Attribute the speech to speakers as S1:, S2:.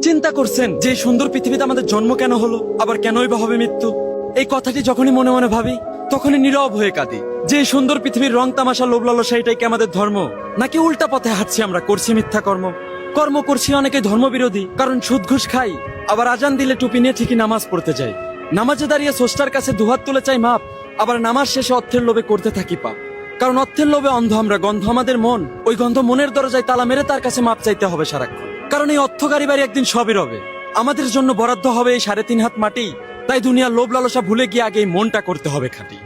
S1: চিন্তা করছেন যে এই সুন্দর পৃথিবীতে আমাদের জন্ম কেন হলো, আবার কেনই বা হবে মৃত্যু? এই কথাটি যখনই মনে মনে ভাবি তখনই নীরব হয়ে কাঁদি। যে এই সুন্দর পৃথিবীর রং তামাশা লোভ লালসা এটাই কি আমাদের ধর্ম, নাকি উল্টা পথে হাঁটছি আমরা, করছি মিথ্যা কর্ম করছি অনেকে ধর্মবিরোধী, কারণ সুদ ঘুষ খাই, আবার আজান দিলে টুপি নিয়ে ঠিকই নামাজ পড়তে যাই। নামাজে দাঁড়িয়ে স্রষ্টার কাছে দুহাত তুলে চাই মাপ, আবার নামাজ শেষে অর্থের লোভে করতে থাকি পাপ। কারণ অর্থের লোভে অন্ধ আমরা, গন্ধ আমাদের মন, ওই গন্ধ মনের দরজায় তালা মেরে তার কাছে মাপ চাইতে হবে সারাক্ষণ। কারণ এই অর্থকারী বাড়ি একদিন সবই রবে, আমাদের জন্য বরাদ্দ হবে এই 3.5 হাত মাটি। তাই দুনিয়ার লোভ লালসা ভুলে গিয়ে আগে এই মনটা করতে হবে খাঁটি।